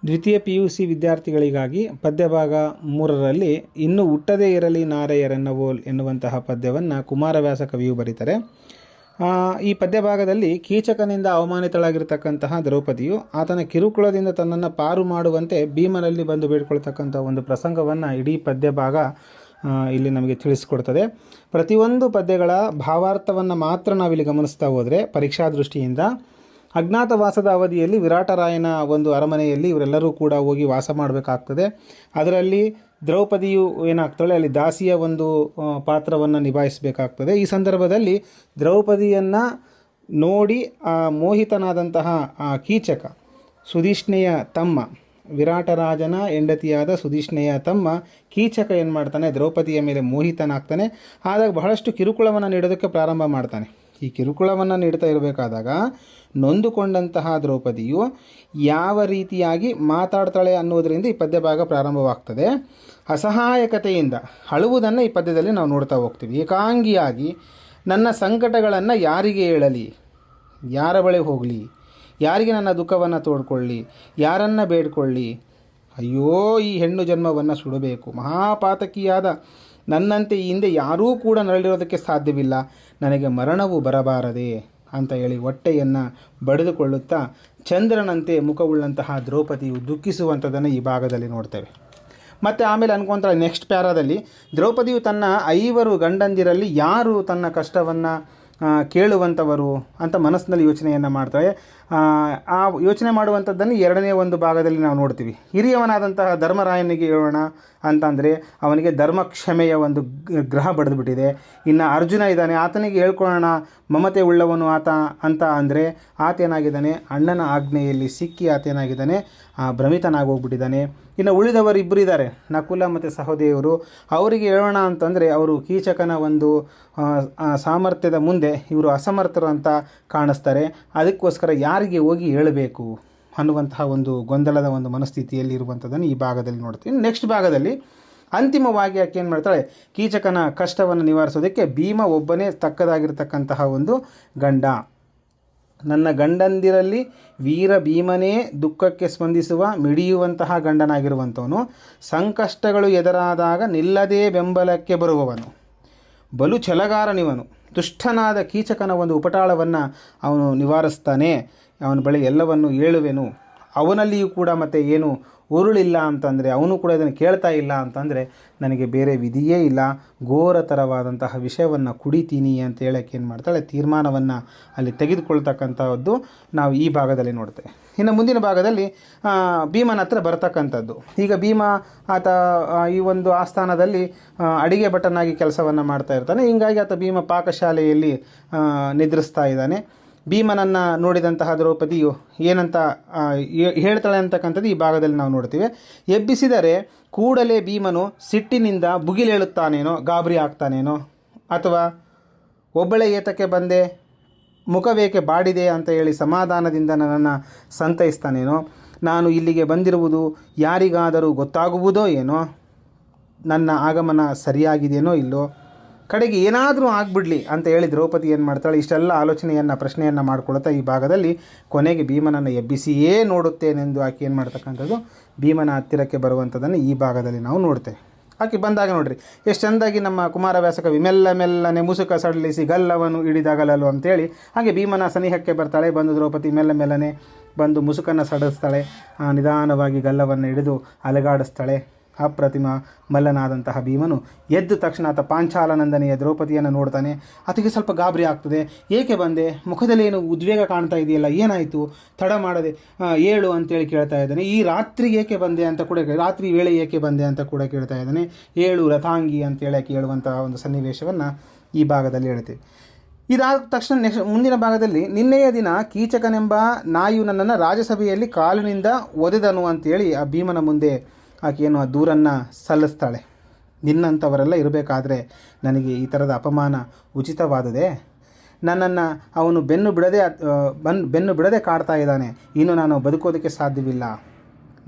ದ್ವಿತೀಯ PUC ವಿದ್ಯಾರ್ಥಿಗಳಿಗಾಗಿ ಪದ್ಯಭಾಗ 3ರಲ್ಲಿ ಇನ್ನು ಹುಟ್ಟದೇ ಇರಲಿ ನಾರೆಯರೆನ್ನವೋಲ್ ಎನ್ನುವಂತಹ ಪದ್ಯವನ್ನು ಕುಮಾರವ್ಯಾಸ ಕವಿಯು ಬರೀತಾರೆ. ಈ ಪದ್ಯಭಾಗದಲ್ಲಿ ಕೀಚಕನಿಂದ ಅವಮಾನಿತಳಾಗಿರ್ತಕ್ಕಂತಹ ದ್ರೌಪದಿಯು ಆತನ ಕಿರುಕುಳದಿಂದ ತನ್ನನ್ನು ಪಾರು ಮಾಡುವಂತೆ ಭೀಮನಲ್ಲಿ ಬಂದು ಬೇಡ್ಕೊಳ್ತಕ್ಕಂಥ ಒಂದು ಪ್ರಸಂಗವನ್ನು ಇಡೀ ಪದ್ಯಭಾಗ ಇಲ್ಲಿ ನಮಗೆ ತಿಳಿಸ್ಕೊಡ್ತದೆ. ಪ್ರತಿಯೊಂದು ಪದ್ಯಗಳ ಭಾವಾರ್ಥವನ್ನು ಮಾತ್ರ ನಾವಿಲ್ಲಿ ಗಮನಿಸ್ತಾ ಹೋದರೆ ಪರೀಕ್ಷಾ ದೃಷ್ಟಿಯಿಂದ ಅಜ್ಞಾತವಾಸದ ಅವಧಿಯಲ್ಲಿ ವಿರಾಟರಾಯನ ಒಂದು ಅರಮನೆಯಲ್ಲಿ ಇವರೆಲ್ಲರೂ ಕೂಡ ಹೋಗಿ ವಾಸ ಮಾಡಬೇಕಾಗ್ತದೆ. ಅದರಲ್ಲಿ ದ್ರೌಪದಿಯು ಏನಾಗ್ತಾಳೆ, ಅಲ್ಲಿ ದಾಸಿಯ ಒಂದು ಪಾತ್ರವನ್ನು ನಿಭಾಯಿಸಬೇಕಾಗ್ತದೆ. ಈ ಸಂದರ್ಭದಲ್ಲಿ ದ್ರೌಪದಿಯನ್ನು ನೋಡಿ ಮೋಹಿತನಾದಂತಹ ಕೀಚಕ, ಸುಧಿಷ್ಣೆಯ ತಮ್ಮ, ವಿರಾಟರಾಜನ ಹೆಂಡತಿಯಾದ ಸುಧಿಷ್ಣೆಯ ತಮ್ಮ ಕೀಚಕ ಏನು ಮಾಡ್ತಾನೆ, ದ್ರೌಪದಿಯ ಮೇಲೆ ಮೋಹಿತನಾಗ್ತಾನೆ. ಆದಾಗ ಬಹಳಷ್ಟು ಕಿರುಕುಳವನ್ನು ನೀಡೋದಕ್ಕೆ ಪ್ರಾರಂಭ ಮಾಡ್ತಾನೆ. ಈ ಕಿರುಕುಳವನ್ನು ನೀಡ್ತಾ ಇರಬೇಕಾದಾಗ ನೊಂದುಕೊಂಡಂತಹ ದ್ರೌಪದಿಯು ಯಾವ ರೀತಿಯಾಗಿ ಮಾತಾಡ್ತಾಳೆ ಅನ್ನೋದರಿಂದ ಈ ಪದ್ಯಭಾಗ ಪ್ರಾರಂಭವಾಗ್ತದೆ. ಅಸಹಾಯಕತೆಯಿಂದ ಅಳುವುದನ್ನು ಈ ಪದ್ಯದಲ್ಲಿ ನಾವು ನೋಡ್ತಾ ಹೋಗ್ತೀವಿ. ಏಕಾಂಗಿಯಾಗಿ ನನ್ನ ಸಂಕಟಗಳನ್ನು ಯಾರಿಗೆ ಹೇಳಲಿ, ಯಾರ ಬಳಿ ಹೋಗಲಿ, ಯಾರಿಗೆ ನನ್ನ ದುಃಖವನ್ನು ತೋಡ್ಕೊಳ್ಳಿ, ಯಾರನ್ನು ಬೇಡ್ಕೊಳ್ಳಿ, ಅಯ್ಯೋ ಈ ಹೆಣ್ಣು ಜನ್ಮವನ್ನು ಸುಡಬೇಕು, ಮಹಾಪಾತಕಿಯಾದ ನನ್ನಂತೆ ಈ ಹಿಂದೆ ಯಾರೂ ಕೂಡ ನರಳಿರೋದಕ್ಕೆ ಸಾಧ್ಯವಿಲ್ಲ, ನನಗೆ ಮರಣವು ಬರಬಾರದೆ ಅಂತ ಹೇಳಿ ಹೊಟ್ಟೆಯನ್ನು ಬಡಿದುಕೊಳ್ಳುತ್ತಾ ಚಂದ್ರನಂತೆ ಮುಖವುಳ್ಳಂತಹ ದ್ರೌಪದಿಯು ದುಃಖಿಸುವಂಥದ್ದನ್ನು ಈ ಭಾಗದಲ್ಲಿ ನೋಡ್ತೇವೆ. ಮತ್ತು ಆಮೇಲೆ ಅನ್ಕೊಂತಾಳೆ ನೆಕ್ಸ್ಟ್ ಪ್ಯಾರಾದಲ್ಲಿ, ದ್ರೌಪದಿಯು ತನ್ನ 5 ಗಂಡಂದಿರಲ್ಲಿ ಯಾರು ತನ್ನ ಕಷ್ಟವನ್ನು ಕೇಳುವಂಥವರು ಅಂತ ಮನಸ್ಸಿನಲ್ಲಿ ಯೋಚನೆಯನ್ನು ಮಾಡ್ತಾಳೆ. ಆ ಯೋಚನೆ ಮಾಡುವಂಥದ್ದನ್ನು 2ನೇ ಒಂದು ಭಾಗದಲ್ಲಿ ನಾವು ನೋಡ್ತೀವಿ. ಹಿರಿಯವನಾದಂತಹ ಧರ್ಮರಾಯನಿಗೆ ಹೇಳೋಣ ಅಂತಂದರೆ ಅವನಿಗೆ ಧರ್ಮಕ್ಷಮೆಯ ಒಂದು ಗ್ರಹ ಬಡಿದುಬಿಟ್ಟಿದೆ. ಇನ್ನು ಅರ್ಜುನ ಇದ್ದಾನೆ, ಆತನಿಗೆ ಹೇಳ್ಕೊಳ್ಳೋಣ ಮಮತೆ ಉಳ್ಳವನು ಆತ ಅಂತ ಅಂದರೆ ಆತೇನಾಗಿದ್ದಾನೆ, ಅಣ್ಣನ ಆಜ್ಞೆಯಲ್ಲಿ ಸಿಕ್ಕಿ ಆತೇನಾಗಿದ್ದಾನೆ, ಭ್ರಮಿತನಾಗೋಗ್ಬಿಟ್ಟಿದ್ದಾನೆ. ಇನ್ನು ಉಳಿದವರು ಇಬ್ಬರು ಇದ್ದಾರೆ, ನಕುಲ ಮತ್ತು ಸಹೋದೆಯವರು. ಅವರಿಗೆ ಹೇಳೋಣ ಅಂತಂದರೆ ಅವರು ಕೀಚಕನ ಒಂದು ಸಾಮರ್ಥ್ಯದ ಮುಂದೆ ಇವರು ಅಸಮರ್ಥರು ಅಂತ ಕಾಣಿಸ್ತಾರೆ. ಅದಕ್ಕೋಸ್ಕರ ಯಾರಿಗೆ ಹೋಗಿ ಹೇಳಬೇಕು ಅನ್ನುವಂತಹ ಒಂದು ಗೊಂದಲದ ಒಂದು ಮನಸ್ಥಿತಿಯಲ್ಲಿ ಇರುವಂಥದ್ದನ್ನು ಈ ಭಾಗದಲ್ಲಿ ನೋಡ್ತೀವಿ. ನೆಕ್ಸ್ಟ್ ಭಾಗದಲ್ಲಿ ಅಂತಿಮವಾಗಿ ಆಕೆ ಏನು ಮಾಡ್ತಾಳೆ, ಕೀಚಕನ ಕಷ್ಟವನ್ನು ನಿವಾರಿಸೋದಕ್ಕೆ ಭೀಮ ಒಬ್ಬನೇ ತಕ್ಕದಾಗಿರ್ತಕ್ಕಂತಹ ಒಂದು ಗಂಡ, ನನ್ನ ಗಂಡಂದಿರಲ್ಲಿ ವೀರ ಭೀಮನೇ ದುಃಖಕ್ಕೆ ಸ್ಪಂದಿಸುವ ಮಿಡಿಯುವಂತಹ ಗಂಡನಾಗಿರುವಂಥವನು, ಸಂಕಷ್ಟಗಳು ಎದುರಾದಾಗ ನಿಲ್ಲದೇ ಬೆಂಬಲಕ್ಕೆ ಬರುವವನು, ಬಲು ಛಲಗಾರನಿವನು, ದುಷ್ಟನಾದ ಕೀಚಕನ ಒಂದು ಉಪಟಾಳವನ್ನು ಅವನು ನಿವಾರಿಸ್ತಾನೆ, ಅವನ ಬಳಿ ಎಲ್ಲವನ್ನು ಹೇಳುವೆನು, ಅವನಲ್ಲಿಯೂ ಕೂಡ ಮತ್ತೆ ಏನು ಉರುಳಿಲ್ಲ ಅಂತಂದರೆ, ಅವನು ಕೂಡ ಇದನ್ನು ಕೇಳ್ತಾ ಇಲ್ಲ ಅಂತಂದರೆ ನನಗೆ ಬೇರೆ ವಿಧಿಯೇ ಇಲ್ಲ, ಘೋರತರವಾದಂತಹ ವಿಷಯವನ್ನು ಕುಡಿತೀನಿ ಅಂತ ಹೇಳೋಕ್ಕೆ ಏನು ಮಾಡ್ತಾಳೆ, ತೀರ್ಮಾನವನ್ನು ಅಲ್ಲಿ ತೆಗೆದುಕೊಳ್ತಕ್ಕಂಥದ್ದು ನಾವು ಈ ಭಾಗದಲ್ಲಿ ನೋಡ್ತೇವೆ. ಇನ್ನು ಮುಂದಿನ ಭಾಗದಲ್ಲಿ ಭೀಮನ ಹತ್ರ ಬರ್ತಕ್ಕಂಥದ್ದು. ಈಗ ಭೀಮ ಆತ ಈ ಒಂದು ಆಸ್ಥಾನದಲ್ಲಿ ಅಡಿಗೆ ಭಟ್ಟನಾಗಿ ಕೆಲಸವನ್ನು ಮಾಡ್ತಾ ಇರ್ತಾನೆ. ಹೀಗಾಗಿ ಆತ ಭೀಮ ಪಾಕಶಾಲೆಯಲ್ಲಿ ನಿದ್ರಿಸ್ತಾ ಇದ್ದಾನೆ. ಭೀಮನನ್ನು ನೋಡಿದಂತಹ ದ್ರೌಪದಿಯು ಏನಂತ ಹೇಳ್ತಾಳೆ ಅಂತಕ್ಕಂಥದ್ದು ಈ ಭಾಗದಲ್ಲಿ ನಾವು ನೋಡ್ತೀವಿ. ಎಬ್ಬಿಸಿದರೆ ಕೂಡಲೇ ಭೀಮನು ಸಿಟ್ಟಿನಿಂದ ಭುಗಿಲೇಳುತ್ತಾನೇನೋ, ಗಾಬರಿ ಆಗ್ತಾನೇನೋ, ಅಥವಾ ಒಬ್ಬಳೇ ಏತಕ್ಕೆ ಬಂದೆ, ಮುಖವೇಕೆ ಬಾಡಿದೆ ಅಂತ ಹೇಳಿ ಸಮಾಧಾನದಿಂದ ನನ್ನನ್ನು ಸಂತೈಸ್ತಾನೇನೋ, ನಾನು ಇಲ್ಲಿಗೆ ಬಂದಿರುವುದು ಯಾರಿಗಾದರೂ ಗೊತ್ತಾಗುವುದೋ ಏನೋ, ನನ್ನ ಆಗಮನ ಸರಿಯಾಗಿದೆಯೋ ಇಲ್ಲೋ, ಕಡೆಗೆ ಏನಾದರೂ ಆಗಿಬಿಡ್ಲಿ ಅಂತ ಹೇಳಿ ದ್ರೌಪದಿ ಏನು ಮಾಡ್ತಾಳೆ, ಇಷ್ಟೆಲ್ಲ ಪ್ರಶ್ನೆಯನ್ನು ಮಾಡ್ಕೊಳ್ತಾ ಈ ಭಾಗದಲ್ಲಿ ಕೊನೆಗೆ ಭೀಮನನ್ನು ಎಬ್ಬಿಸಿಯೇ ನೋಡುತ್ತೇನೆಂದು ಆಕೆ ಏನು ಮಾಡ್ತಕ್ಕಂಥದ್ದು ಭೀಮನ ಹತ್ತಿರಕ್ಕೆ ಬರುವಂಥದ್ದನ್ನು ಈ ಭಾಗದಲ್ಲಿ ನಾವು ನೋಡ್ತೇವೆ. ಆಕೆ ಬಂದಾಗ ನೋಡ್ರಿ ಎಷ್ಟು ಚೆಂದಾಗಿ ನಮ್ಮ ಕುಮಾರವ್ಯಾಸ ಕವಿ ಮೆಲ್ಲನೆ ಮುಸುಕ ಸಡಿಲಿಸಿ ಗಲ್ಲವನ್ನು ಹಿಡಿದಾಗಲಲು ಅಂತೇಳಿ ಹಾಗೆ ಭೀಮನ ಸನಿಹಕ್ಕೆ ಬರ್ತಾಳೆ. ಬಂದು ದ್ರೌಪದಿ ಮೆಲ್ಲನೆ ಬಂದು ಮುಸುಕನ್ನು ಸಡಿಸ್ತಾಳೆ, ನಿಧಾನವಾಗಿ ಗಲ್ಲವನ್ನು ಹಿಡಿದು ಅಲಗಾಡಿಸ್ತಾಳೆ. ಅಪ್ರತಿಮ ಮಲ್ಲನಾದಂತಹ ಭೀಮನು ಎದ್ದ ತಕ್ಷಣ ಆತ ಪಾಂಚಾಲನಂದನೆಯ ದ್ರೌಪದಿಯನ್ನು ನೋಡ್ತಾನೆ. ಆತಗೆ ಸ್ವಲ್ಪ ಗಾಬರಿ ಆಗ್ತದೆ. ಏಕೆ ಬಂದೆ, ಮುಖದಲ್ಲಿ ಏನು ಉದ್ವೇಗ ಕಾಣ್ತಾ ಇದೆಯಲ್ಲ, ಏನಾಯಿತು, ತಡ ಮಾಡದೆ ಏಳು ಅಂತೇಳಿ ಕೇಳ್ತಾ ಇದ್ದಾನೆ. ಈ ರಾತ್ರಿ ಏಕೆ ಬಂದೆ ಅಂತ ಕೂಡ, ರಾತ್ರಿ ವೇಳೆ ಏಕೆ ಬಂದೆ ಅಂತ ಕೂಡ ಕೇಳ್ತಾ ಇದ್ದಾನೆ. ಏಳು ರಥಾಂಗಿ ಅಂತೇಳಿ ಕೇಳುವಂತಹ ಒಂದು ಸನ್ನಿವೇಶವನ್ನು ಈ ಭಾಗದಲ್ಲಿ ಹೇಳ್ತೀವಿ. ಇದಾದ ತಕ್ಷಣ ನೆಕ್ಸ್ಟ್ ಮುಂದಿನ ಭಾಗದಲ್ಲಿ, ನಿನ್ನೆಯ ದಿನ ಕೀಚಕನೆಂಬ ನಾಯು ನನ್ನನ್ನು ರಾಜಸಭೆಯಲ್ಲಿ ಕಾಲಿನಿಂದ ಒದೆದನು ಅಂತೇಳಿ ಆ ಭೀಮನ ಮುಂದೆ ಆಕೆಯನ್ನು ಆ ದೂರನ್ನು ಸಲ್ಲಿಸ್ತಾಳೆ. ನಿನ್ನಂಥವರೆಲ್ಲ ಇರಬೇಕಾದ್ರೆ ನನಗೆ ಈ ಥರದ ಅಪಮಾನ ಉಚಿತವಾದದೆ, ನನ್ನನ್ನು ಅವನು ಬೆನ್ನು ಬಿಡದೆ ಕಾಡ್ತಾ ಇದ್ದಾನೆ, ಇನ್ನು ನಾನು ಬದುಕೋದಕ್ಕೆ ಸಾಧ್ಯವಿಲ್ಲ,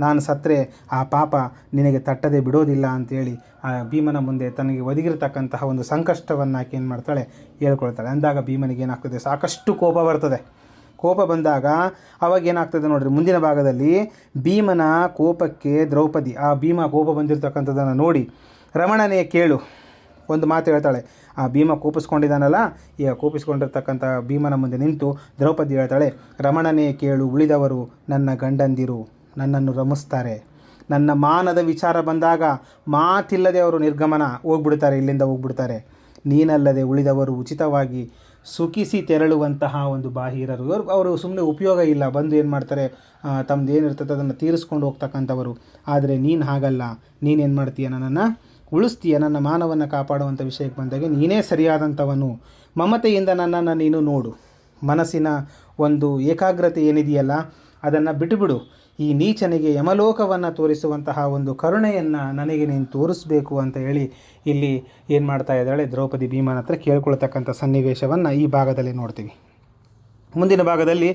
ನಾನು ಸತ್ತರೆ ಆ ಪಾಪ ನಿನಗೆ ತಟ್ಟದೆ ಬಿಡೋದಿಲ್ಲ ಅಂತೇಳಿ ಆ ಭೀಮನ ಮುಂದೆ ತನಗೆ ಒದಗಿರತಕ್ಕಂತಹ ಒಂದು ಸಂಕಷ್ಟವನ್ನು ಆಕೆ ಏನು ಮಾಡ್ತಾಳೆ, ಹೇಳ್ಕೊಳ್ತಾಳೆ. ಅಂದಾಗ ಭೀಮನಿಗೆ ಏನಾಗ್ತದೆ, ಸಾಕಷ್ಟು ಕೋಪ ಬರ್ತದೆ. ಕೋಪ ಬಂದಾಗ ಅವಾಗ ಏನಾಗ್ತದೆ ನೋಡ್ರಿ, ಮುಂದಿನ ಭಾಗದಲ್ಲಿ ಭೀಮನ ಕೋಪಕ್ಕೆ ದ್ರೌಪದಿ, ಆ ಭೀಮ ಕೋಪ ಬಂದಿರತಕ್ಕಂಥದ್ದನ್ನು ನೋಡಿ, ರಮಣನೇ ಕೇಳು ಒಂದು ಮಾತು ಹೇಳ್ತಾಳೆ. ಆ ಭೀಮ ಕೋಪಿಸ್ಕೊಂಡಿದ್ದಾನಲ್ಲ, ಈಗ ಕೋಪಿಸ್ಕೊಂಡಿರ್ತಕ್ಕಂಥ ಭೀಮನ ಮುಂದೆ ನಿಂತು ದ್ರೌಪದಿ ಹೇಳ್ತಾಳೆ, ರಮಣನೇ ಕೇಳು, ಉಳಿದವರು ನನ್ನ ಗಂಡಂದಿರು ನನ್ನನ್ನು ರಮಿಸ್ತಾರೆ. ನನ್ನ ಮಾನದ ವಿಚಾರ ಬಂದಾಗ ಮಾತಿಲ್ಲದೆ ಅವರು ನಿರ್ಗಮನ ಹೋಗ್ಬಿಡ್ತಾರೆ, ಇಲ್ಲಿಂದ ಹೋಗ್ಬಿಡ್ತಾರೆ. ನೀನಲ್ಲದೆ ಉಳಿದವರು ಉಚಿತವಾಗಿ ಸುಖಿಸಿ ತೆರಳುವಂತಹ ಒಂದು ಬಾಹಿರರು. ಅವರು ಸುಮ್ಮನೆ ಉಪಯೋಗ ಇಲ್ಲ, ಬಂದು ಏನು ಮಾಡ್ತಾರೆ, ತಮ್ಮದು ಏನಿರ್ತದೆ ಅದನ್ನು ತೀರಿಸ್ಕೊಂಡು ಹೋಗ್ತಕ್ಕಂಥವರು. ಆದರೆ ನೀನು ಹಾಗಲ್ಲ, ನೀನೇನು ಮಾಡ್ತೀಯ, ನನ್ನನ್ನು ಉಳಿಸ್ತೀಯ. ನನ್ನ ಮಾನವನ್ನು ಕಾಪಾಡುವಂಥ ವಿಷಯಕ್ಕೆ ಬಂದಾಗ ನೀನೇ ಸರಿಯಾದಂಥವನು. ಮಮತೆಯಿಂದ ನನ್ನನ್ನು ನೀನು ನೋಡು. ಮನಸ್ಸಿನ ಒಂದು ಏಕಾಗ್ರತೆ ಏನಿದೆಯಲ್ಲ ಅದನ್ನು ಬಿಟ್ಟುಬಿಡು. ಈ ನೀಚನಿಗೆ ಯಮಲೋಕವನ್ನು ತೋರಿಸುವಂತಹ ಒಂದು ಕರುಣೆಯನ್ನು ನನಗೆ ನೀನು ತೋರಿಸ್ಬೇಕು ಅಂತ ಹೇಳಿ ಇಲ್ಲಿ ಏನು ಮಾಡ್ತಾ ಇದ್ದಾಳೆ, ದ್ರೌಪದಿ ಭೀಮನ ಹತ್ರ ಕೇಳ್ಕೊಳ್ತಕ್ಕಂಥ ಸನ್ನಿವೇಶವನ್ನು ಈ ಭಾಗದಲ್ಲಿ ನೋಡ್ತೀವಿ. ಮುಂದಿನ ಭಾಗದಲ್ಲಿ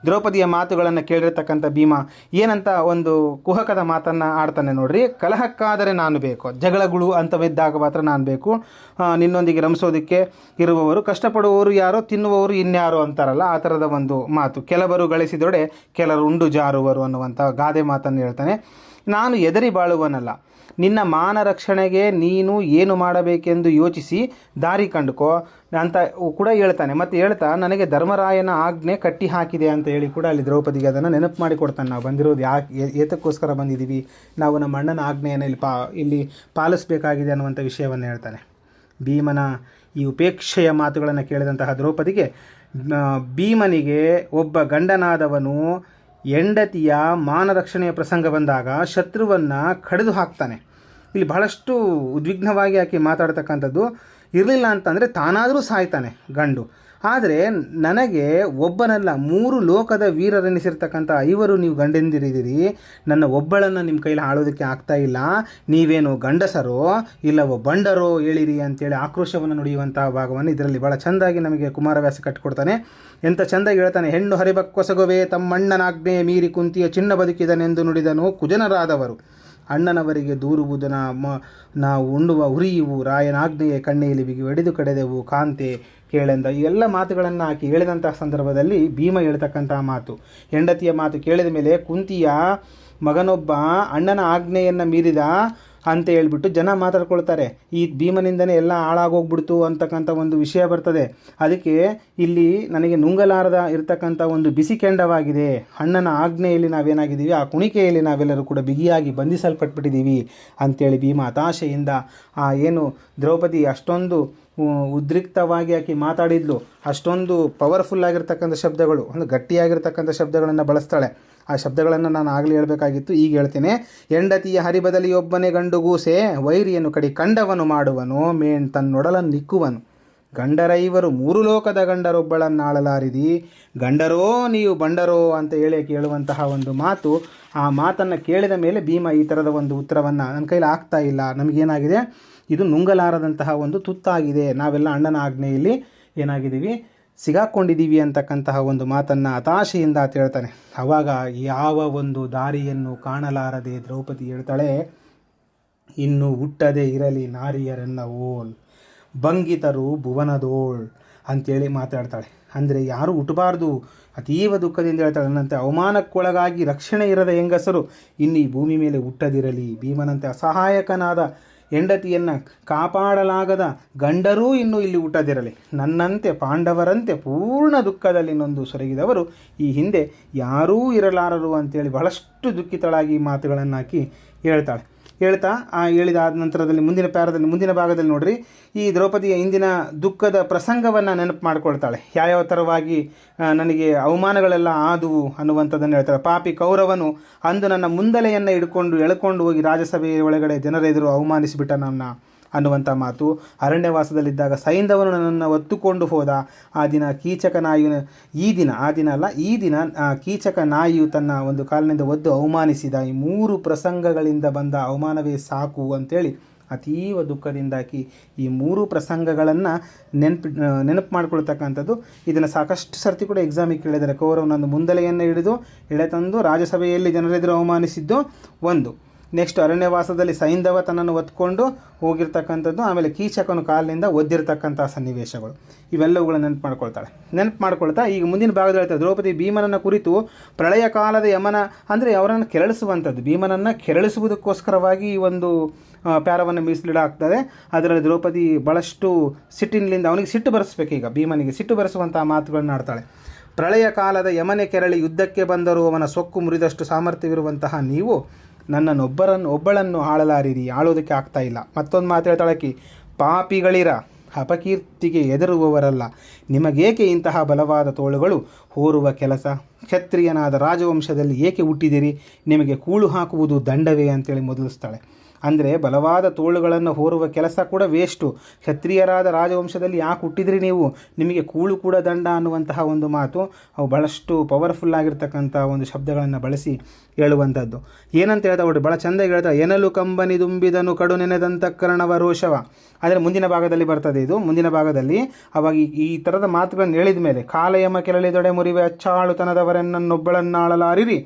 ದ್ರೌಪದಿಯ ಮಾತುಗಳನ್ನು ಕೇಳಿರ್ತಕ್ಕಂಥ ಭೀಮ ಏನಂತ ಒಂದು ಕುಹಕದ ಮಾತನ್ನು ಆಡ್ತಾನೆ ನೋಡ್ರಿ. ಕಲಹಕ್ಕಾದರೆ ನಾನು ಬೇಕು, ಜಗಳಗಳು ಅಂತವಿದ್ದಾಗ ಮಾತ್ರ ನಾನು ಬೇಕು, ನಿನ್ನೊಂದಿಗೆ ರಮಿಸೋದಕ್ಕೆ ಇರುವವರು, ಕಷ್ಟಪಡುವವರು ಯಾರೋ, ತಿನ್ನುವವರು ಇನ್ಯಾರೋ ಅಂತಾರಲ್ಲ, ಆ ಥರದ ಒಂದು ಮಾತು. ಕೆಲವರು ಗಳಿಸಿದೊಡೆ ಕೆಲವರು ಉಂಡು ಜಾರುವರು ಅನ್ನುವಂಥ ಗಾದೆ ಮಾತನ್ನು ಹೇಳ್ತಾನೆ. ನಾನು ಎದರಿ ಬಾಳುವನಲ್ಲ, ನಿನ್ನ ಮಾನ ರಕ್ಷಣೆಗೆ ನೀನು ಏನು ಮಾಡಬೇಕೆಂದು ಯೋಚಿಸಿ ದಾರಿ ಕಂಡುಕೋ ಅಂತ ಕೂಡ ಹೇಳ್ತಾನೆ. ಮತ್ತು ಹೇಳ್ತಾ ನನಗೆ ಧರ್ಮರಾಯನ ಆಜ್ಞೆ ಕಟ್ಟಿ ಹಾಕಿದೆ ಅಂತ ಹೇಳಿ ಕೂಡ ಅಲ್ಲಿ ದ್ರೌಪದಿಗೆ ಅದನ್ನು ನೆನಪು ಮಾಡಿಕೊಡ್ತಾನೆ. ನಾವು ಬಂದಿರೋದು ಏತಕ್ಕೋಸ್ಕರ ಬಂದಿದ್ದೀವಿ, ನಾವು ನಮ್ಮ ಅಣ್ಣನ ಆಜ್ಞೆಯನ್ನು ಇಲ್ಲಿ ಪಾಲಿಸಬೇಕಾಗಿದೆ ಅನ್ನುವಂಥ ವಿಷಯವನ್ನು ಹೇಳ್ತಾನೆ. ಭೀಮನ ಈ ಉಪೇಕ್ಷೆಯ ಮಾತುಗಳನ್ನು ಕೇಳಿದಂತಹ ದ್ರೌಪದಿಗೆ, ಭೀಮನಿಗೆ ಒಬ್ಬ ಗಂಡನಾದವನು ಹೆಂಡತಿಯ ಮಾನರಕ್ಷಣೆಯ ಪ್ರಸಂಗ ಬಂದಾಗ ಶತ್ರುವನ್ನು ಕಡಿದು ಹಾಕ್ತಾನೆ. ಇಲ್ಲಿ ಬಹಳಷ್ಟು ಉದ್ವಿಗ್ನವಾಗಿ ಆಕೆ ಮಾತಾಡ್ತಕ್ಕಂಥದ್ದು. ಇರಲಿಲ್ಲ ಅಂತಂದರೆ ತಾನಾದರೂ ಸಾಯ್ತಾನೆ ಗಂಡು. ಆದರೆ ನನಗೆ ಒಬ್ಬನಲ್ಲ 3 ಲೋಕದ ವೀರರೆನಿಸಿರ್ತಕ್ಕಂಥ 5 ನೀವು ಗಂಡಂದಿರಿದ್ದೀರಿ, ನನ್ನ ಒಬ್ಬಳನ್ನು ನಿಮ್ಮ ಕೈಲಿ ಆಳೋದಕ್ಕೆ ಆಗ್ತಾ ಇಲ್ಲ, ನೀವೇನು ಗಂಡಸರೋ ಇಲ್ಲವೋ ಬಂಡರೋ ಹೇಳಿರಿ ಅಂತೇಳಿ ಆಕ್ರೋಶವನ್ನು ನುಡಿಯುವಂಥ ಭಾಗವನ್ನು ಇದರಲ್ಲಿ ಭಾಳ ಚೆಂದಾಗಿ ನಮಗೆ ಕುಮಾರವ್ಯಾಸ ಕಟ್ಟಿಕೊಡ್ತಾನೆ. ಎಂಥ ಚೆಂದಾಗಿ ಹೇಳ್ತಾನೆ. ಹೆಣ್ಣು ಹರಿಬಕ್ಕೊಸಗುವೆ ತಮ್ಮಣ್ಣನಾಜ್ಞೆಯ ಮೀರಿ ಕುಂತಿಯ ಚಿನ್ನ ಬದುಕಿದನೆಂದು ನುಡಿದನು ಕುಜನರಾದವರು. ಅಣ್ಣನವರಿಗೆ ದೂರುವುದು ನಾವು ಉಣ್ಣುವ ಉರಿಯುವು, ರಾಯನಾಜ್ಞೆಯ ಕಣ್ಣೆಯಲ್ಲಿ ಬಿಗಿ ಒಡೆದು ಕಡೆದೆವು ಕಾಂತೆ ಕೇಳೆಂದ. ಈ ಎಲ್ಲ ಮಾತುಗಳನ್ನು ಆಕೆ ಹೇಳಿದಂತಹ ಸಂದರ್ಭದಲ್ಲಿ ಭೀಮ ಹೇಳ್ತಕ್ಕಂತಹ ಮಾತು, ಹೆಂಡತಿಯ ಮಾತು ಕೇಳಿದ ಮೇಲೆ ಕುಂತಿಯ ಮಗನೊಬ್ಬ ಅಣ್ಣನ ಆಜ್ಞೆಯನ್ನು ಮೀರಿದ ಅಂತ ಹೇಳ್ಬಿಟ್ಟು ಜನ ಮಾತಾಡ್ಕೊಳ್ತಾರೆ. ಈ ಭೀಮನಿಂದನೇ ಎಲ್ಲ ಹಾಳಾಗೋಗ್ಬಿಡ್ತು ಅಂತಕ್ಕಂಥ ಒಂದು ವಿಷಯ ಬರ್ತದೆ. ಅದಕ್ಕೆ ಇಲ್ಲಿ ನನಗೆ ನುಂಗಲಾರದ ಇರತಕ್ಕಂಥ ಒಂದು ಬಿಸಿ ಕೆಂಡವಾಗಿದೆ. ಅಣ್ಣನ ಆಜ್ಞೆಯಲ್ಲಿ ನಾವೇನಾಗಿದ್ದೀವಿ, ಆ ಕುಣಿಕೆಯಲ್ಲಿ ನಾವೆಲ್ಲರೂ ಕೂಡ ಬಿಗಿಯಾಗಿ ಬಂಧಿಸಲ್ಪಟ್ಬಿಟ್ಟಿದ್ದೀವಿ ಅಂತೇಳಿ ಭೀಮ ಹತಾಶೆಯಿಂದ ಏನು ದ್ರೌಪದಿ ಅಷ್ಟೊಂದು ಉದ್ರಿಕ್ತವಾಗಿ ಆಕೆ ಮಾತಾಡಿದ್ಲು, ಅಷ್ಟೊಂದು ಪವರ್ಫುಲ್ ಆಗಿರ್ತಕ್ಕಂಥ ಶಬ್ದಗಳು, ಒಂದು ಗಟ್ಟಿಯಾಗಿರ್ತಕ್ಕಂಥ ಶಬ್ದಗಳನ್ನು ಬಳಸ್ತಾಳೆ. ಆ ಶಬ್ದಗಳನ್ನು ನಾನು ಆಗಲೇ ಹೇಳಬೇಕಾಗಿತ್ತು, ಈಗ ಹೇಳ್ತೇನೆ. ಹೆಂಡತಿಯ ಹರಿಬದಲಿಯೊಬ್ಬನೇ ಗಂಡುಗೂಸೆ, ವೈರಿಯನ್ನು ಕಡಿ ಕಂಡವನು ಮಾಡುವನು, ಮೇಣ್ ತನ್ನೊಡಲನ್ನು ನಿಕ್ಕುವನು. ಗಂಡರೈವರು 3 ಲೋಕದ ಗಂಡರೊಬ್ಬಳನ್ನಾಳಲಾರಿದಿ, ಗಂಡರೋ ನೀವು ಬಂಡರೋ ಅಂತ ಹೇಳಿ ಕೇಳುವಂತಹ ಒಂದು ಮಾತು. ಆ ಮಾತನ್ನು ಕೇಳಿದ ಮೇಲೆ ಭೀಮ ಈ ಥರದ ಒಂದು ಉತ್ತರವನ್ನು, ನನ್ನ ಕೈಲಿ ಆಗ್ತಾ ಇಲ್ಲ, ನಮಗೇನಾಗಿದೆ, ಇದು ನುಂಗಲಾರದಂತಹ ಒಂದು ತುತ್ತಾಗಿದೆ, ನಾವೆಲ್ಲ ಅಣ್ಣನ ಆಜ್ಞೆಯಲ್ಲಿ ಏನಾಗಿದ್ದೀವಿ, ಸಿಗಾಕೊಂಡಿದ್ದೀವಿ ಅಂತಕ್ಕಂತಹ ಒಂದು ಮಾತನ್ನು ಹತಾಶೆಯಿಂದ ಆತ ಹೇಳ್ತಾನೆ. ಆವಾಗ ಯಾವ ಒಂದು ದಾರಿಯನ್ನು ಕಾಣಲಾರದೆ ದ್ರೌಪದಿ ಹೇಳ್ತಾಳೆ, ಇನ್ನು ಹುಟ್ಟದೆ ಇರಲಿ ನಾರಿಯರನ್ನ ಓಲ್, ಬಂಗಿತರು ಭುವನದೋಳ್ ಅಂಥೇಳಿ ಮಾತಾಡ್ತಾಳೆ. ಅಂದರೆ ಯಾರೂ ಹುಟ್ಟಬಾರ್ದು, ಅತೀವ ದುಃಖದಿಂದ ಹೇಳ್ತಾಳೆ. ನನ್ನಂತೆ ಅವಮಾನಕ್ಕೊಳಗಾಗಿ ರಕ್ಷಣೆ ಇರದ ಹೆಂಗಸರು ಇನ್ನು ಈ ಭೂಮಿ ಮೇಲೆ ಹುಟ್ಟದಿರಲಿ. ಭೀಮನಂತೆ ಅಸಹಾಯಕನಾದ ಹೆಂಡತಿಯನ್ನು ಕಾಪಾಡಲಾಗದ ಗಂಡರೂ ಇನ್ನೂ ಇಲ್ಲಿ ಹುಟ್ಟದಿರಲಿ. ನನ್ನಂತೆ ಪಾಂಡವರಂತೆ ಪೂರ್ಣ ದುಃಖದಲ್ಲಿ ನೊಂದು ಸೊರಗಿದವರು ಈ ಹಿಂದೆ ಯಾರೂ ಇರಲಾರರು ಅಂತೇಳಿ ಬಹಳಷ್ಟು ದುಃಖಿತಳಾಗಿ ಮಾತುಗಳನ್ನು ಹಾಕಿ ಹೇಳ್ತಾಳೆ. ಹೇಳಿದಾದ ನಂತರದಲ್ಲಿ ಮುಂದಿನ ಭಾಗದಲ್ಲಿ ನೋಡ್ರಿ, ಈ ದ್ರೌಪದಿಯ ಇಂದಿನ ದುಃಖದ ಪ್ರಸಂಗವನ್ನು ನೆನಪು ಮಾಡ್ಕೊಳ್ತಾಳೆ. ಯಾವ್ಯಾವ ಥರವಾಗಿ ನನಗೆ ಅವಮಾನಗಳೆಲ್ಲ ಆದುವು ಅನ್ನುವಂಥದ್ದನ್ನು ಹೇಳ್ತಾಳೆ. ಪಾಪಿ ಕೌರವನು ಅಂದು ನನ್ನ ಮುಂದಲೆಯನ್ನು ಎಳ್ಕೊಂಡು ಹೋಗಿ ರಾಜಸಭೆಯ ಒಳಗಡೆ ಜನರೆದುರು ಅವಮಾನಿಸಿಬಿಟ್ಟ ನನ್ನ ಅನ್ನುವಂಥ ಮಾತು. ಅರಣ್ಯವಾಸದಲ್ಲಿದ್ದಾಗ ಸೈಂಧವನು ನನ್ನನ್ನು ಒತ್ತುಕೊಂಡು ಹೋದ. ಆ ದಿನ ಕೀಚಕ ನಾಯಿಯು ಈ ದಿನ ಕೀಚಕ ನಾಯಿಯು ತನ್ನ ಒಂದು ಕಾಲಿನಿಂದ ಒದ್ದು ಅವಮಾನಿಸಿದ. ಈ 3 ಪ್ರಸಂಗಗಳಿಂದ ಬಂದ ಅವಮಾನವೇ ಸಾಕು ಅಂತೇಳಿ ಅತೀವ ದುಃಖದಿಂದಾಕಿ ಈ 3 ಪ್ರಸಂಗಗಳನ್ನು ನೆನಪು ಮಾಡ್ಕೊಳ್ತಕ್ಕಂಥದ್ದು. ಇದನ್ನು ಸಾಕಷ್ಟು ಸರ್ತಿ ಕೂಡ ಎಕ್ಸಾಮಿಗೆ ಕೇಳಿದರೆ. ಕೌರವನೊಂದು ಮುಂದಲೆಯನ್ನು ಹಿಡಿದು ಎಳೆತಂದು ರಾಜಸಭೆಯಲ್ಲಿ ಜನರೆದುರು ಅವಮಾನಿಸಿದ್ದು ಒಂದು, ನೆಕ್ಸ್ಟ್ ಅರಣ್ಯವಾಸದಲ್ಲಿ ಸೈಂಧವ ತನ್ನನ್ನು ಒತ್ಕೊಂಡು ಹೋಗಿರ್ತಕ್ಕಂಥದ್ದು, ಆಮೇಲೆ ಕೀಚಕನು ಕಾಲಿನಿಂದ ಒದ್ದಿರ್ತಕ್ಕಂಥ ಸನ್ನಿವೇಶಗಳು, ಇವೆಲ್ಲವುಗಳನ್ನು ನೆನಪು ಮಾಡ್ಕೊಳ್ತಾ ಈಗ ಮುಂದಿನ ಭಾಗದಲ್ಲಿ ಹೇಳ್ತಾರೆ ದ್ರೌಪದಿ ಭೀಮನನ್ನು ಕುರಿತು ಪ್ರಳಯ ಕಾಲದ ಯಮನ, ಅಂದರೆ ಅವರನ್ನು ಕೆರಳಿಸುವಂಥದ್ದು, ಭೀಮನನ್ನು ಕೆರಳಿಸುವುದಕ್ಕೋಸ್ಕರವಾಗಿ ಈ ಒಂದು ಪ್ಯಾರವನ್ನು ಮೀಸಲಿಡಾಗ್ತದೆ. ಅದರಲ್ಲಿ ದ್ರೌಪದಿ ಭಾಳಷ್ಟು ಸಿಟ್ಟಿನಿಂದ ಅವನಿಗೆ ಸಿಟ್ಟು ಬರೆಸ್ಬೇಕು, ಈಗ ಭೀಮನಿಗೆ ಸಿಟ್ಟು ಬರೆಸುವಂಥ ಮಾತುಗಳನ್ನು ಆಡ್ತಾಳೆ. ಪ್ರಳಯ ಕಾಲದ ಯಮನೆ ಕೆರಳಿ ಯುದ್ಧಕ್ಕೆ ಬಂದರೂ ಅವನ ಸೊಕ್ಕು ಮುರಿದಷ್ಟು ಸಾಮರ್ಥ್ಯವಿರುವಂತಹ ನೀವು ನನ್ನನ್ನು ಒಬ್ಬಳನ್ನು ಆಳಲಾರಿರಿ, ಆಳೋದಕ್ಕೆ ಆಗ್ತಾ ಇಲ್ಲ. ಮತ್ತೊಂದು ಮಾತು ಹೇಳ್ತಾಳಕಿ, ಪಾಪಿಗಳಿರ ಅಪಕೀರ್ತಿಗೆ ಎದುರುವವರಲ್ಲ, ನಿಮಗೇಕೆ ಇಂತಹ ಬಲವಾದ ತೋಳುಗಳು ಹೋರುವ ಕೆಲಸ, ಕ್ಷತ್ರಿಯನಾದ ರಾಜವಂಶದಲ್ಲಿ ಏಕೆ ಹುಟ್ಟಿದಿರಿ, ನಿಮಗೆ ಕೂಳು ಹಾಕುವುದು ದಂಡವೇ ಅಂತೇಳಿ ಮೊದಲಿಸ್ತಾಳೆ. ಅಂದರೆ ಬಲವಾದ ತೋಳುಗಳನ್ನು ಹೋರುವ ಕೆಲಸ ಕೂಡ ವೇಸ್ಟು, ಕ್ಷತ್ರಿಯರಾದ ರಾಜವಂಶದಲ್ಲಿ ಯಾಕೆ ಹುಟ್ಟಿದ್ರಿ ನೀವು, ನಿಮಗೆ ಕೂಳು ಕೂಡ ದಂಡ ಅನ್ನುವಂತಹ ಒಂದು ಮಾತು, ಅವು ಭಾಳಷ್ಟು ಪವರ್ಫುಲ್ ಆಗಿರ್ತಕ್ಕಂಥ ಒಂದು ಶಬ್ದಗಳನ್ನು ಬಳಸಿ ಹೇಳುವಂಥದ್ದು. ಏನಂತ ಹೇಳ್ತಾ ನೋಡಿ, ಭಾಳ ಚೆಂದ ಹೇಳ್ತಾ, ಎನಲು ಕಂಬನಿ ದುಂಬಿದನು ಕಡು ನೆನೆದಂತಃಕರಣವ ರೋಷವ. ಆದರೆ ಮುಂದಿನ ಭಾಗದಲ್ಲಿ ಬರ್ತದೆ ಇದು, ಮುಂದಿನ ಭಾಗದಲ್ಲಿ ಅವಾಗ ಈ ಥರದ ಮಾತುಗಳನ್ನು ಹೇಳಿದ ಮೇಲೆ ಕಾಲಯಮ ಕೆರಳಿದೊಡೆ ಮುರಿವೆ ಅಚ್ಚಾಳುತನದವರೆನ್ನೊಬ್ಬಳನ್ನಾಳಲಾರಿರಿ,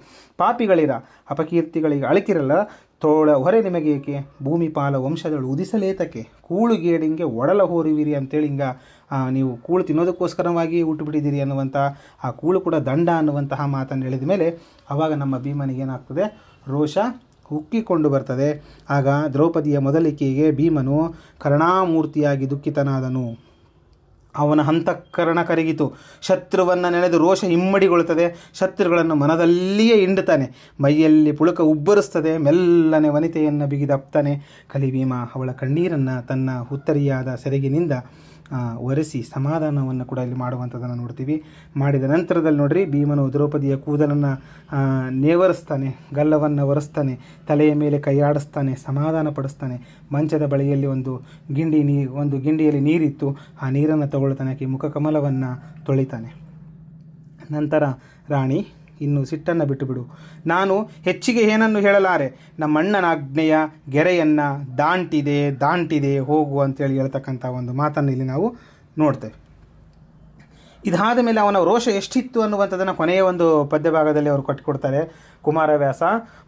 ಪಾಪಿಗಳಿರ ಅಪಕೀರ್ತಿಗಳಿಗೆ ಅಳಕಿರಲ್ಲ, ತೋಳ ಹೊರೆ ನಿಮಗೇಕೆ, ಭೂಮಿ ಪಾಲ ವಂಶದಳು ಉದಿಸಲೇತಕ್ಕೆ, ಕೂಳುಗೇಡಿಂಗೆ ಒಡಲ ಹೋರುವಿರಿ ಅಂತೇಳಿ ಹಿಂಗೆ ನೀವು ಕೂಳು ತಿನ್ನೋದಕ್ಕೋಸ್ಕರವಾಗಿ ಹುಟ್ಟುಬಿಟ್ಟಿದ್ದೀರಿ ಅನ್ನುವಂಥ ಆ ಕೂಳು ಕೂಡ ದಂಡ ಅನ್ನುವಂತಹ ಮಾತನ್ನು ಹೇಳಿದ ಮೇಲೆ ಆವಾಗ ನಮ್ಮ ಭೀಮನಿಗೇನಾಗ್ತದೆ, ರೋಷ ಉಕ್ಕಿಕೊಂಡು ಬರ್ತದೆ. ಆಗ ದ್ರೌಪದಿಯ ಮೊದಲಿಕೆಗೆ ಭೀಮನು ಕರುಣಾಮೂರ್ತಿಯಾಗಿ ದುಃಖಿತನಾದನು. ಅವನ ಅಂತಃಕರಣ ಕರಗಿತು, ಶತ್ರುವನ್ನು ನೆನೆದು ರೋಷ ಇಮ್ಮಡಿಗೊಳ್ಳುತ್ತದೆ, ಶತ್ರುಗಳನ್ನು ಮನದಲ್ಲಿಯೇ ಹಿಂಡುತ್ತಾನೆ, ಮೈಯಲ್ಲಿ ಪುಳುಕ ಉಬ್ಬರಿಸ್ತದೆ, ಮೆಲ್ಲನೆ ವನಿತೆಯನ್ನು ಬಿಗಿದಪ್ತಾನೆ. ಕಲಿಭೀಮ ಅವಳ ಕಣ್ಣೀರನ್ನು ತನ್ನ ಹುತ್ತರಿಯಾದ ಸೆರಗಿನಿಂದ ಒರೆಸಿ ಸಮಾಧಾನವನ್ನು ಕೂಡ ಇಲ್ಲಿ ಮಾಡುವಂಥದ್ದನ್ನು ನೋಡ್ತೀವಿ. ಮಾಡಿದ ನಂತರದಲ್ಲಿ ನೋಡ್ರಿ, ಭೀಮನು ದ್ರೌಪದಿಯ ಕೂದಲನ್ನು ನೇವರಿಸ್ತಾನೆ, ಗಲ್ಲವನ್ನು ಒರೆಸ್ತಾನೆ, ತಲೆಯ ಮೇಲೆ ಕೈಯಾಡಿಸ್ತಾನೆ, ಸಮಾಧಾನ ಪಡಿಸ್ತಾನೆ. ಮಂಚದ ಬಳಿಯಲ್ಲಿ ಒಂದು ಗಿಂಡಿಯಲ್ಲಿ ನೀರಿತ್ತು, ಆ ನೀರನ್ನು ತಗೊಳ್ತಾನೆ, ಆಕೆ ಮುಖಕಮಲವನ್ನು ತೊಳಿತಾನೆ. ನಂತರ ರಾಣಿ, ಇನ್ನು ಸಿಟ್ಟನ್ನು ಬಿಟ್ಟುಬಿಡು, ನಾನು ಹೆಚ್ಚಿಗೆ ಏನನ್ನು ಹೇಳಲಾರೆ, ನಮ್ಮಣ್ಣನ ಆಜ್ಞೆಯ ಗೆರೆಯನ್ನು ದಾಂಟಿದೆ ಹೋಗು ಅಂತೇಳಿ ಹೇಳ್ತಕ್ಕಂಥ ಒಂದು ಮಾತನ್ನು ಇಲ್ಲಿ ನಾವು ನೋಡ್ತೇವೆ. ಇದಾದ ಮೇಲೆ ಅವನ ರೋಷ ಎಷ್ಟಿತ್ತು ಅನ್ನುವಂಥದ್ದನ್ನು ಕೊನೆಯ ಒಂದು ಪದ್ಯಭಾಗದಲ್ಲಿ ಅವರು ಕಟ್ಟಿಕೊಡ್ತಾರೆ ಕುಮಾರವ್ಯಾಸ.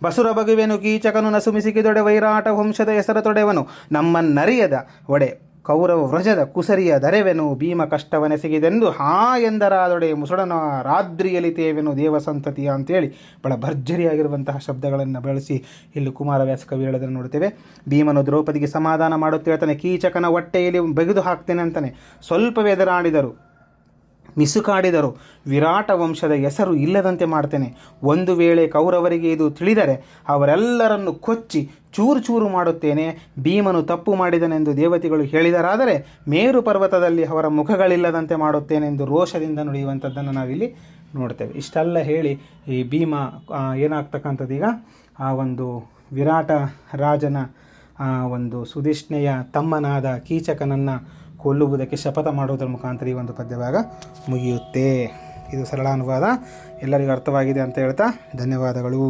ಬಸುರ ಬಗುವೆನು ಕೀಚಕನು ನಸುಮಿಸಿಕಿದೊಡೆ ವೈರಾಟ ವಂಶದ ಹೆಸರ ತೊಡೆವನು, ನಮ್ಮನ್ನರಿಯದ ಒಡೆ ಕೌರವ ವ್ರಜದ ಕುಸರಿಯ ದರೆವೆನು, ಭೀಮ ಕಷ್ಟವನೆಸಗಿದೆಂದು ಹಾ ಎಂದರಾದೊಡೆ ಮುಸುಡನ ರಾದ್ರಿಯಲಿ ತೇವೆನು ದೇವ ಸಂತತಿಯ ಅಂತೇಳಿ ಬಹಳ ಭರ್ಜರಿಯಾಗಿರುವಂತಹ ಶಬ್ದಗಳನ್ನು ಬಳಸಿ ಇಲ್ಲಿ ಕುಮಾರವ್ಯಾಸ ಕವಿ ಹೇಳೋದನ್ನು ನೋಡ್ತೇವೆ. ಭೀಮನು ದ್ರೌಪದಿಗೆ ಸಮಾಧಾನ ಮಾಡುತ್ತಾ ಹೇಳ್ತಾನೆ, ಕೀಚಕನ ಹೊಟ್ಟೆಯಲ್ಲಿ ಬಗೆದು ಹಾಕ್ತೇನೆ ಅಂತಾನೆ. ಸ್ವಲ್ಪವೇ ಎದುರಾಡಿದರು, ಮಿಸುಕಾಡಿದರು, ವಿರಾಟ ವಂಶದ ಹೆಸರು ಇಲ್ಲದಂತೆ ಮಾಡ್ತೇನೆ. ಒಂದು ವೇಳೆ ಕೌರವರಿಗೆ ಇದು ತಿಳಿದರೆ ಅವರೆಲ್ಲರನ್ನು ಕೊಚ್ಚಿ ಚೂರು ಚೂರು ಮಾಡುತ್ತೇನೆ. ಭೀಮನು ತಪ್ಪು ಮಾಡಿದನೆಂದು ದೇವತೆಗಳು ಹೇಳಿದರಾದರೆ ಮೇರು ಪರ್ವತದಲ್ಲಿ ಅವರ ಮುಖಗಳಿಲ್ಲದಂತೆ ಮಾಡುತ್ತೇನೆಂದು ರೋಷದಿಂದ ನುಡಿಯುವಂಥದ್ದನ್ನು ನಾವಿಲ್ಲಿ ನೋಡ್ತೇವೆ. ಇಷ್ಟೆಲ್ಲ ಹೇಳಿ ಈ ಭೀಮ ಏನಾಗ್ತಕ್ಕಂಥದ್ದು, ಈಗ ಆ ಒಂದು ವಿರಾಟ ರಾಜನ ಒಂದು ಸುಧಿಷ್ಣೆಯ ತಮ್ಮನಾದ ಕೀಚಕನನ್ನು ಕೊಲ್ಲುವುದಕ್ಕೆ ಶಪಥ ಮಾಡುವುದರ ಮುಖಾಂತರ ಈ ಒಂದು ಪದ್ಯಭಾಗ ಮುಗಿಯುತ್ತೆ. ಇದು ಸರಳ ಅನುವಾದ, ಎಲ್ಲರಿಗೂ ಅರ್ಥವಾಗಿದೆ ಅಂತ ಹೇಳ್ತಾ ಧನ್ಯವಾದಗಳು.